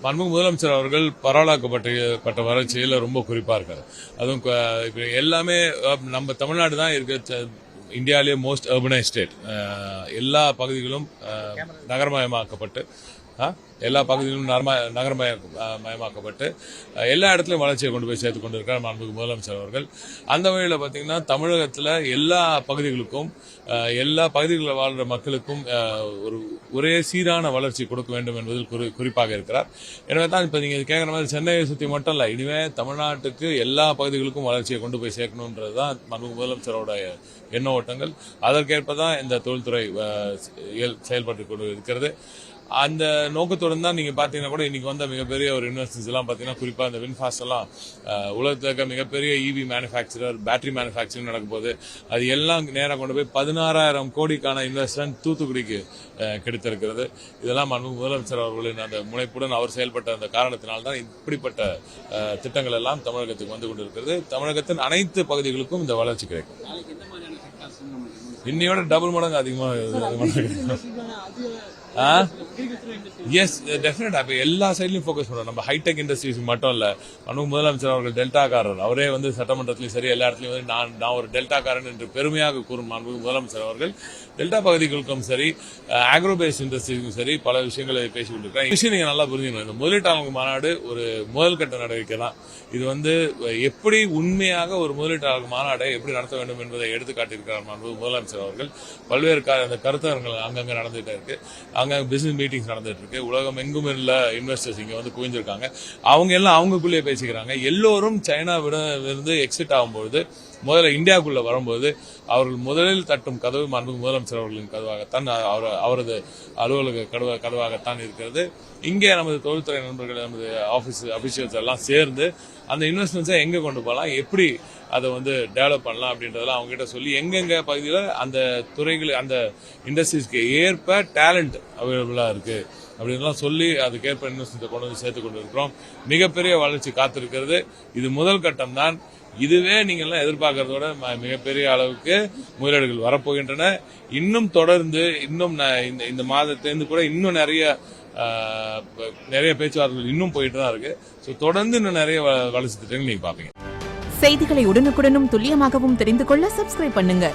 மன்மு முதலமைச்சர் அவர்கள் பரவலாக்கப்பட்ட வளர்ச்சியில் ரொம்ப குறிப்பா இருக்காரு. அதுவும் எல்லாமே நம்ம தமிழ்நாடு தான் இருக்க இந்தியாவிலேயே மோஸ்ட் அர்பனைஸ் ஸ்டேட். எல்லா பகுதிகளும் நகரமயமாக்கப்பட்டு எல்லா பகுதிகளும் நகரமயமாக்கப்பட்டு எல்லா இடத்துலையும் வளர்ச்சியை கொண்டு போய் சேர்த்து கொண்டிருக்கிறார் மாண்புமிகு முதலமைச்சர் அவர்கள். அந்த வகையில் பார்த்தீங்கன்னா தமிழகத்தில் எல்லா பகுதிகளுக்கும் எல்லா பகுதிகளில் வாழ்கிற மக்களுக்கும் ஒரே சீரான வளர்ச்சி கொடுக்க வேண்டும் என்பதில் குறிப்பாக இருக்கிறார். எனவே தான் இப்போ நீங்கள் கேட்குற மாதிரி சென்னையை சுற்றி மட்டும் இல்லை, இனிமேல் தமிழ்நாட்டுக்கு எல்லா பகுதிகளுக்கும் வளர்ச்சியை கொண்டு போய் சேர்க்கணுன்றது தான் மாண்புமிகு முதலமைச்சரோட எண்ண ஓட்டங்கள். அதற்கேற்ப தான் இந்த தொழில்துறை செயல்பட்டு கொண்டு இருக்கிறது. அந்த நோக்கத்துடன் தான் நீங்க பாத்தீங்கன்னா கூட இன்னைக்கு வந்த மிகப்பெரிய ஒரு இன்வெஸ்டர்ஸ் எல்லாம் பாத்தீங்கன்னா குறிப்பா இந்த வின்ஃபாஸ்ட் எல்லாம் உலகத்துக்கு மிகப்பெரிய இவி மேனுஃபேக்சரர் பேட்டரி மேனுஃபேக்சரிங் நடக்கும் போது அது எல்லாம் நேரம் கொண்டு போய் 16,000 கோடிக்கான இன்வெஸ்ட்மெண்ட் தூத்துக்குடிக்கு கிடைத்திருக்கிறது. இதெல்லாம் மன்மு முதலமைச்சர் அவர்களின் அந்த முனைப்புடன் அவர் செயல்பட்ட அந்த காரணத்தினால்தான் இப்படிப்பட்ட திட்டங்கள் எல்லாம் தமிழகத்துக்கு வந்து கொண்டிருக்கிறது. தமிழகத்தின் அனைத்து பகுதிகளுக்கும் இந்த வளர்ச்சி கிடைக்கும். இன்னையோட டபுள் மடங்கு அதிகமாக எஸ் டெஃபினட்டா இப்ப எல்லா சைட்லயும் போக்கஸ் பண்றோம். நம்ம ஹைடெக் இண்டஸ்ட்ரீஸ் மட்டும் இல்ல, முதலமைச்சர் அவர்கள் டெல்டாக்காரர், அவரே வந்து சட்டமன்றத்திலும் சரி எல்லா இடத்துலயும் வந்து நான் ஒரு டெல்டாக்காரன் என்று பெருமையாக கூறும் முதலமைச்சர் அவர்கள் டெல்டா பகுதிகளுக்கும் சரி ஆக்ரோபேஸ் இண்டஸ்ட்ரிக்கும் சரி பல விஷயங்களை பேசி கொண்டிருக்கிறேன். விஷயம் நீங்க நல்லா புரிஞ்சுக்கணும். இந்த முதலீட்டாளர்கள் மாநாடு ஒரு முதல் கட்ட நடவடிக்கை தான். இது வந்து எப்படி உண்மையாக ஒரு முதலீட்டாளர்கள் மாநாடை எப்படி நடத்த வேண்டும் என்பதை எடுத்து காட்டியிருக்கிறார் முதலமைச்சர் அவர்கள். பல்வேறு அந்த கருத்தரங்கள் அங்கங்க நடந்துகிட்டே இருக்கு. அங்க பிசினஸ் மீட்டிங்ஸ் நடந்துட்டு இருக்கு. உலகம் எங்கும் உள்ள இன்வெஸ்டர்ஸ் இங்க வந்து குவிஞ்சிருக்காங்க. அவங்க எல்லாம் அவங்களுக்குள்ளே பேசிக்கிறாங்க. எல்லோரும் சைனாவிலிருந்து எக்ஸிட் ஆகும்போது முதல்ல இந்தியாவுக்குள்ள வரும்போது அவர்கள் முதலில் தட்டும் கதவு மாண்புமிகு முதலமைச்சர் அவர்களின் கதவாகத்தான் அவரது அலுவலக கதவாகத்தான் இருக்கிறது. இங்கே நமது தொழில்துறை நண்பர்கள் நமது அபிஷியல்ஸ் எல்லாம் சேர்ந்து அந்த இன்வெஸ்ட்மெண்ட்ஸை எங்க கொண்டு போகலாம், எப்படி அதை வந்து டெவலப் பண்ணலாம் அப்படின்றதெல்லாம் அவங்க கிட்ட சொல்லி எங்கெங்க பகுதியில் அந்த துறைகள் அந்த இண்டஸ்ட்ரீஸ்க்கு ஏற்ப டேலண்ட் அவைலபிளா இருக்கு அப்படின்லாம் சொல்லி அதுக்கேற்ப இன்வெஸ்ட்மெண்ட்டை கொண்டு வந்து சேர்த்து கொண்டு இருக்கிறோம். மிகப்பெரிய வளர்ச்சி காத்திருக்கிறது. இது முதல் கட்டம் தான். இதுவே நீங்க எல்லாம் எதிர்பார்க்கறதோட மிகப்பெரிய அளவுக்கு முதலீடுகள் வரப்போகின்றன. இன்னும் தொடர்ந்து இன்னும் இந்த மாதத்திலிருந்து கூட இன்னும் நிறைய பேச்சுவார்த்தைகள் இன்னும் போயிட்டு தான் இருக்கு. தொடர்ந்து இன்னும் நிறைய வளர்ச்சி திட்டங்கள் நீங்க பாப்பீங்க. செய்திகளை உடனுக்குடனும் துல்லியமாகவும் தெரிந்து கொள்ள சப்ஸ்கிரைப் பண்ணுங்க.